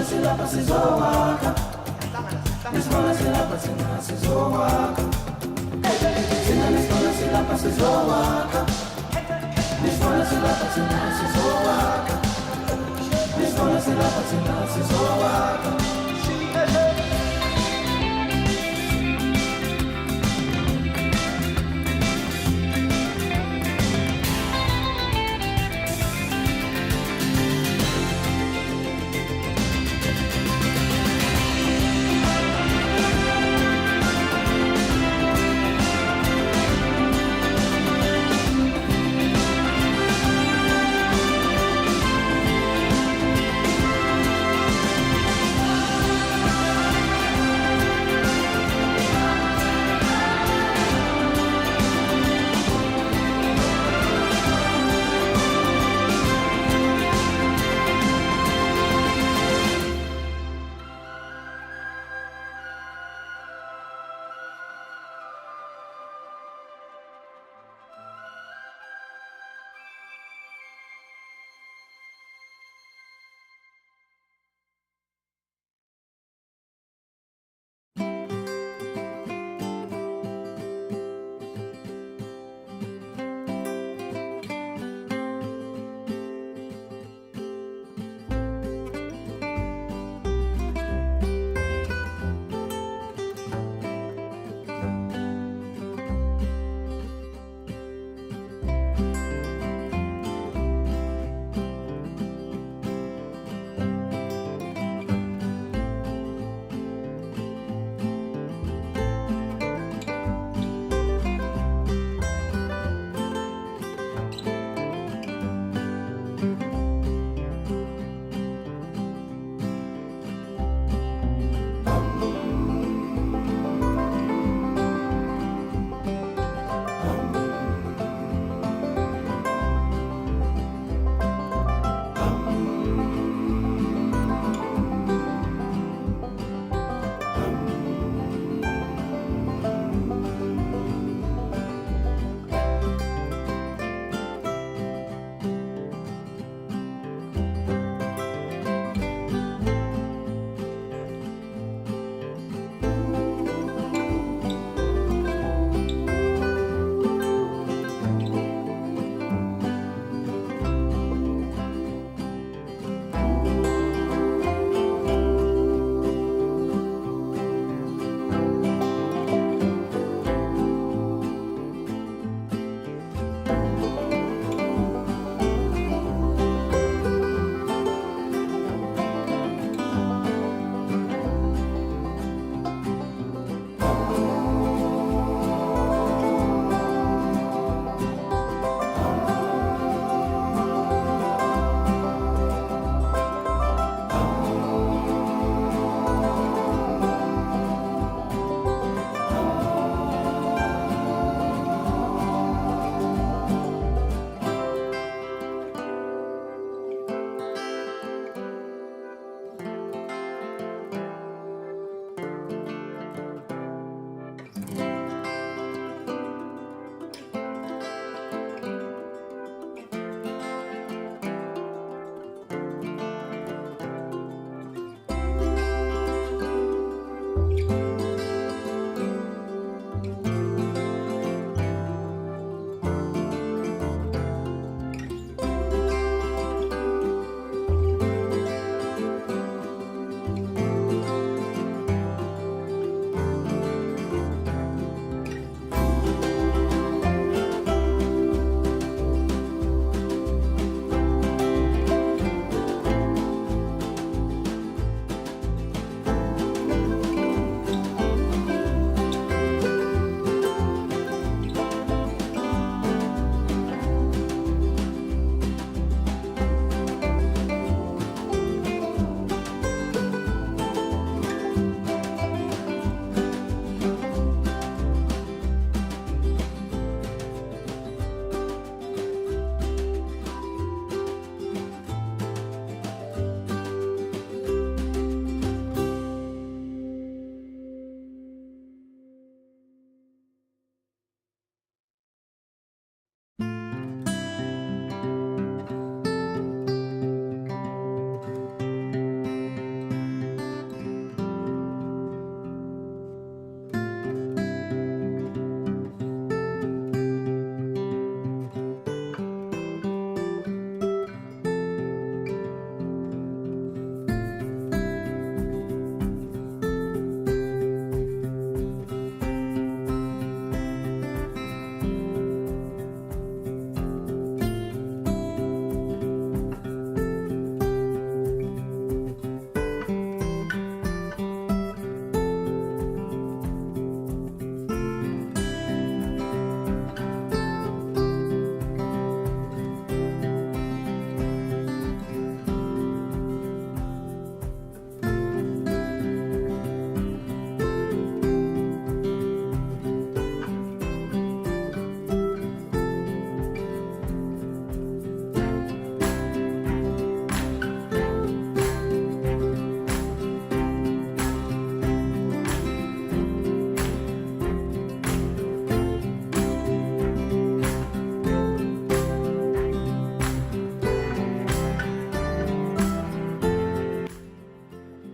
silapa sizowaka. Nisibona silapa thina sizowaka. Thina nisibona silapa sizowaka. Nisibona silapa thina sizowaka. Nisibona silapa thina sizowaka.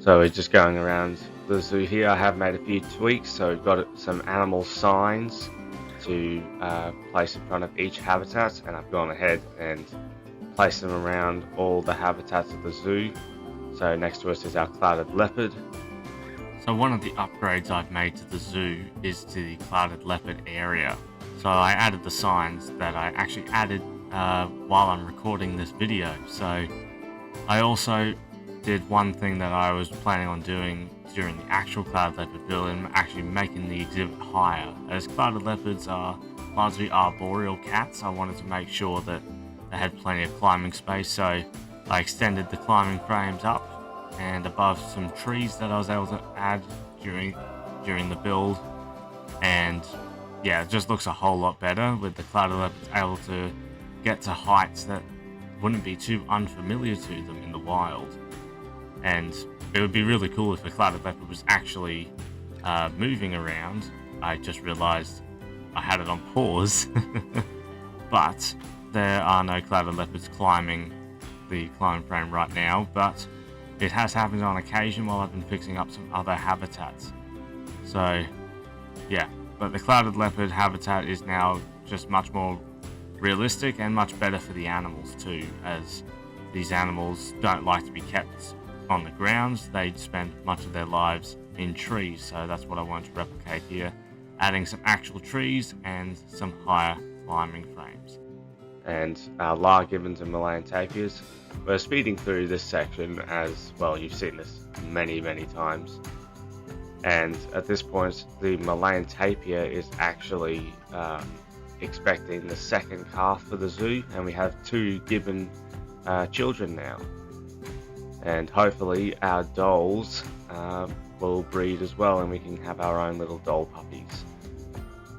So we're just going around the zoo here. I have made a few tweaks, so we've got some animal signs to place in front of each habitat, and I've gone ahead and placed them around all the habitats of the zoo. So next to us is our clouded leopard. So one of the upgrades I've made to the zoo is to the clouded leopard area. So I added the signs that I actually added while I'm recording this video. So I also did one thing that I was planning on doing during the actual clouded leopard build, and actually making the exhibit higher. As clouded leopards are largely arboreal cats, I wanted to make sure that they had plenty of climbing space, so I extended the climbing frames up and above some trees that I was able to add during the build. And yeah, it just looks a whole lot better with the clouded leopards able to get to heights that wouldn't be too unfamiliar to them in the wild. And it would be really cool if a clouded leopard was actually moving around. I just realized I had it on pause. But there are no clouded leopards climbing the climbing frame right now, but it has happened on occasion while I've been fixing up some other habitats. So yeah, but the clouded leopard habitat is now just much more realistic and much better for the animals too, as these animals don't like to be kept on the grounds. They spend much of their lives in trees, so that's what I want to replicate here, adding some actual trees and some higher climbing frames. And our lar gibbons and Malayan tapirs. We're speeding through this section, as well, you've seen this many times, and at this point the Malayan tapir is actually expecting the second calf for the zoo, and we have 2 gibbon children now, and hopefully our Dholes will breed as well, and we can have our own little Dhole puppies.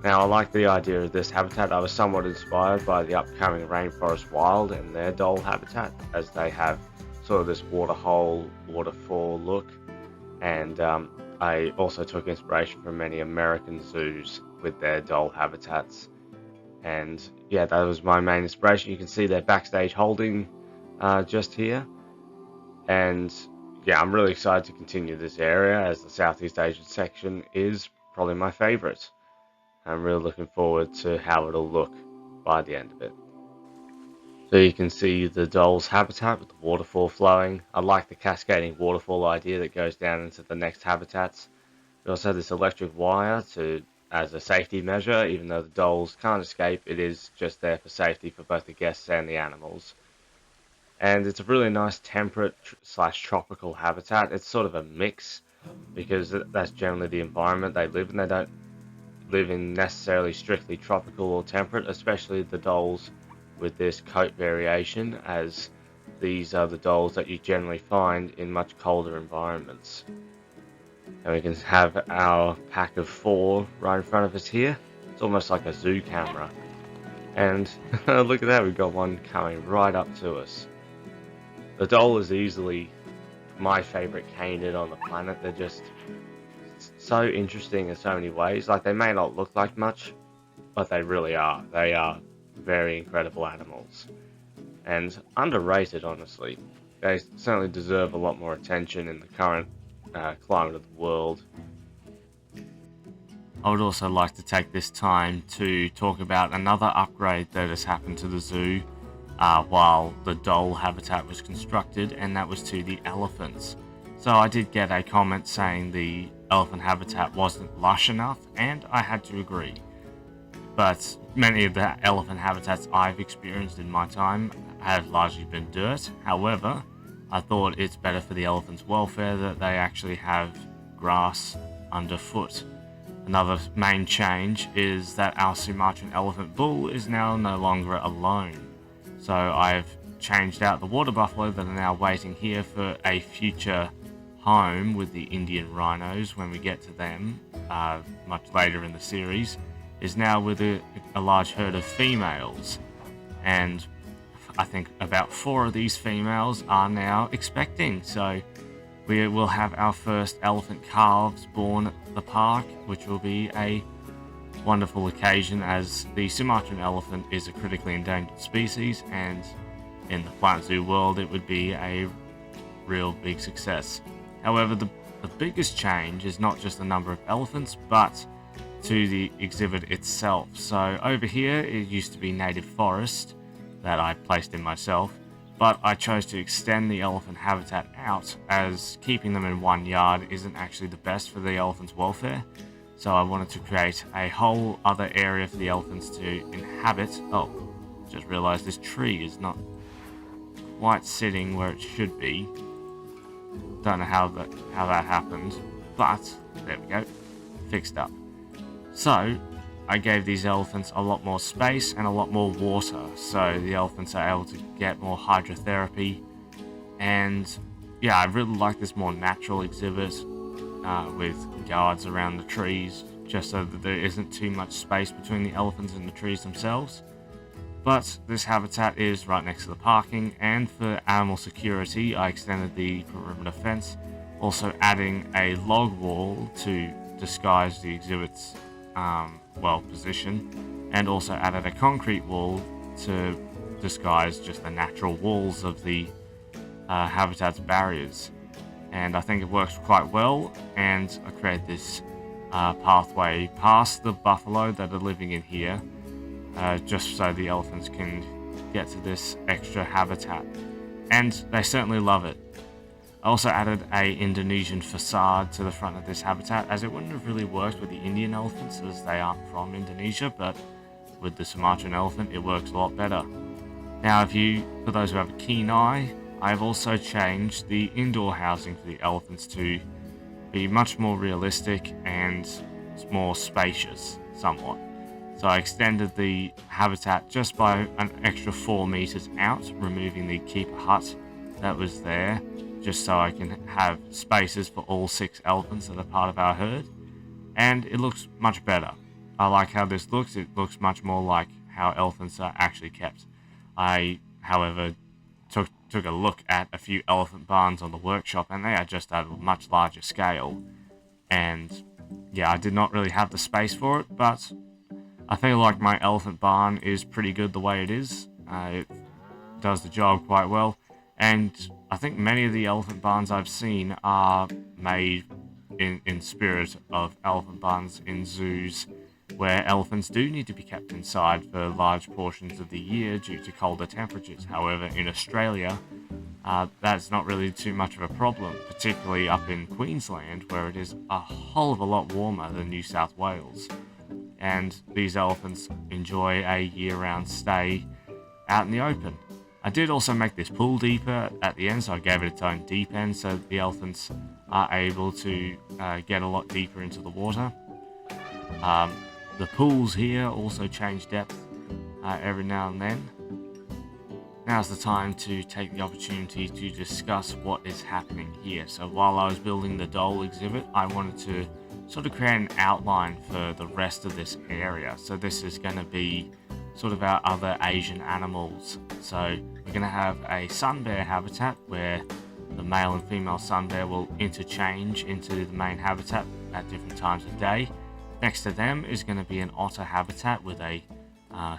Now, I like the idea of this habitat. I was somewhat inspired by the upcoming Rainforest Wild and their Dhole habitat, as they have sort of this waterhole, waterfall look, and I also took inspiration from many American zoos with their Dhole habitats. And yeah, that was my main inspiration. You can see their backstage holding just here. And yeah, I'm really excited to continue this area, as the Southeast Asian section is probably my favorite. I'm really looking forward to how it'll look by the end of it. So you can see the Dholes habitat with the waterfall flowing. I like the cascading waterfall idea that goes down into the next habitats. We also have this electric wire as a safety measure. Even though the Dholes can't escape, it is just there for safety for both the guests and the animals. And it's a really nice temperate / tropical habitat. It's sort of a mix, because that's generally the environment they live in. They don't live in necessarily strictly tropical or temperate, especially the Dholes with this coat variation, as these are the Dholes that you generally find in much colder environments. And we can have our pack of 4 right in front of us here. It's almost like a zoo camera. And look at that, we've got one coming right up to us. The Dhole is easily my favorite canid on the planet. They're just so interesting in so many ways. Like, they may not look like much, but they really are. They are very incredible animals, and underrated, honestly. They certainly deserve a lot more attention in the current climate of the world. I would also like to take this time to talk about another upgrade that has happened to the zoo while the Dhole habitat was constructed, and that was to the elephants. So I did get a comment saying the elephant habitat wasn't lush enough, and I had to agree. But many of the elephant habitats I've experienced in my time have largely been dirt. However, I thought it's better for the elephants' welfare that they actually have grass underfoot. Another main change is that our Sumatran elephant bull is now no longer alone. So I've changed out the water buffalo that are now waiting here for a future home with the Indian rhinos when we get to them much later in the series, is now with a large herd of females. And I think about 4 of these females are now expecting. So we will have our first elephant calves born at the park, which will be a wonderful occasion, as the Sumatran elephant is a critically endangered species, and in the Planet Zoo world it would be a real big success. However, the biggest change is not just the number of elephants, but to the exhibit itself. So over here, it used to be native forest that I placed in myself, but I chose to extend the elephant habitat out, as keeping them in one yard isn't actually the best for the elephants' welfare. So I wanted to create a whole other area for the elephants to inhabit. Oh, just realized this tree is not quite sitting where it should be. Don't know how that happened, but there we go, fixed up. So I gave these elephants a lot more space and a lot more water, so the elephants are able to get more hydrotherapy. And yeah, I really like this more natural exhibit with guards around the trees, just so that there isn't too much space between the elephants and the trees themselves. But this habitat is right next to the parking, and for animal security, I extended the perimeter fence, also adding a log wall to disguise the exhibit's position, and also added a concrete wall to disguise just the natural walls of the habitat's barriers. And I think it works quite well, and I created this pathway past the buffalo that are living in here, just so the elephants can get to this extra habitat, and they certainly love it. I also added a Indonesian facade to the front of this habitat, as it wouldn't have really worked with the Indian elephants, as they aren't from Indonesia, but with the Sumatran elephant it works a lot better. Now, for those who have a keen eye, I've also changed the indoor housing for the elephants to be much more realistic and more spacious somewhat. So I extended the habitat just by an extra 4 meters out, removing the keeper hut that was there, just so I can have spaces for all 6 elephants that are part of our herd. And it looks much better. I like how this looks. It looks much more like how elephants are actually kept. I, however, took a look at a few elephant barns on the workshop, and they are just at a much larger scale. And yeah, I did not really have the space for it, but I feel like my elephant barn is pretty good the way it is. It does the job quite well, and I think many of the elephant barns I've seen are made in spirit of elephant barns in zoos, where elephants do need to be kept inside for large portions of the year due to colder temperatures. However, in Australia, that's not really too much of a problem, particularly up in Queensland, where it is a whole of a lot warmer than New South Wales. And these elephants enjoy a year-round stay out in the open. I did also make this pool deeper at the end, so I gave it its own deep end, so the elephants are able to get a lot deeper into the water. The pools here also change depth every now and then. Now's the time to take the opportunity to discuss what is happening here. So while I was building the Dhole exhibit, I wanted to sort of create an outline for the rest of this area. So this is going to be sort of our other Asian animals. So we're going to have a sun bear habitat where the male and female sun bear will interchange into the main habitat at different times of day. Next to them is going to be an otter habitat with a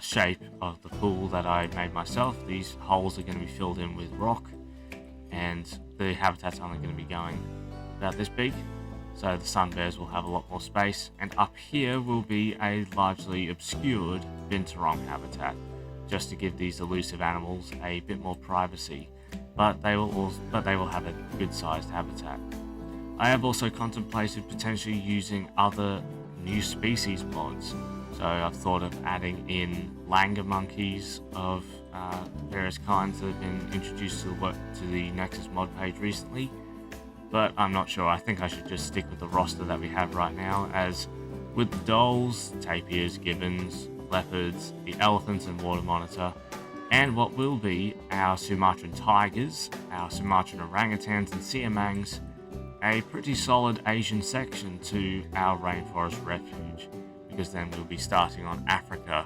shape of the pool that I made myself. These holes are going to be filled in with rock, and the habitat's only going to be going about this big, so the sun bears will have a lot more space. And up here will be a largely obscured binturong habitat, just to give these elusive animals a bit more privacy, but they will have a good-sized habitat. I have also contemplated potentially using other new species mods. So I've thought of adding in langur monkeys of various kinds that have been introduced to the Nexus mod page recently, but I'm not sure. I think I should just stick with the roster that we have right now, as with the Dholes, tapirs, gibbons, leopards, the elephants and water monitor, and what will be our Sumatran tigers, our Sumatran orangutans and siamangs, a pretty solid Asian section to our rainforest refuge, because then we'll be starting on Africa,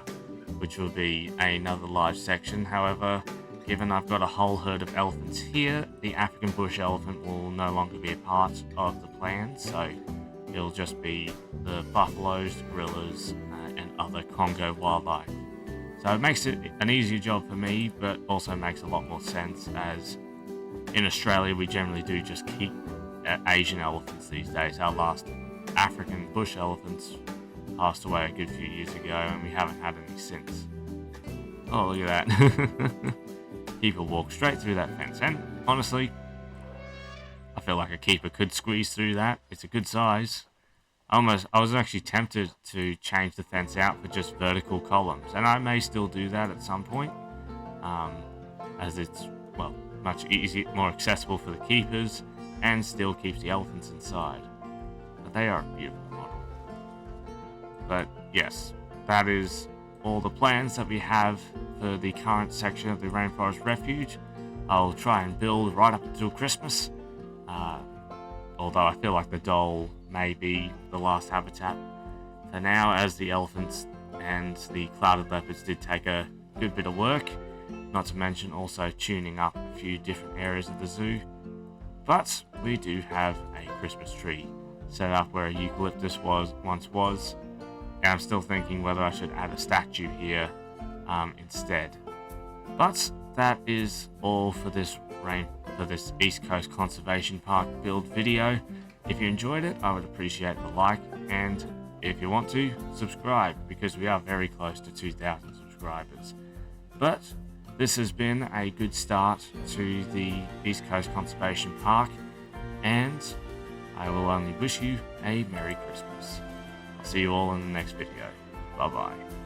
which will be another large section. However, given I've got a whole herd of elephants here, the African bush elephant will no longer be a part of the plan, so it'll just be the buffaloes, gorillas, and other Congo wildlife. So it makes it an easier job for me, but also makes a lot more sense, as in Australia we generally do just keep Asian elephants these days. Our last African bush elephants passed away a good few years ago, and we haven't had any since. Oh, look at that. Keeper walked straight through that fence, and honestly, I feel like a keeper could squeeze through that. It's a good size. I was actually tempted to change the fence out for just vertical columns, and I may still do that at some point, as it's, well, much easier, more accessible for the keepers, and still keeps the elephants inside. But they are a beautiful model. But yes, that is all the plans that we have for the current section of the Rainforest Refuge. I'll try and build right up until Christmas, although I feel like the dhole may be the last habitat for now, as the elephants and the clouded leopards did take a good bit of work, not to mention also tuning up a few different areas of the zoo. But we do have a Christmas tree set up where a eucalyptus once was, and I'm still thinking whether I should add a statue here instead. But that is all for this East Coast Conservation Park build video. If you enjoyed it, I would appreciate the like, and if you want to, subscribe, because we are very close to 2,000 subscribers. But this has been a good start to the East Coast Conservation Park, and I will only wish you a Merry Christmas. I'll see you all in the next video. Bye bye.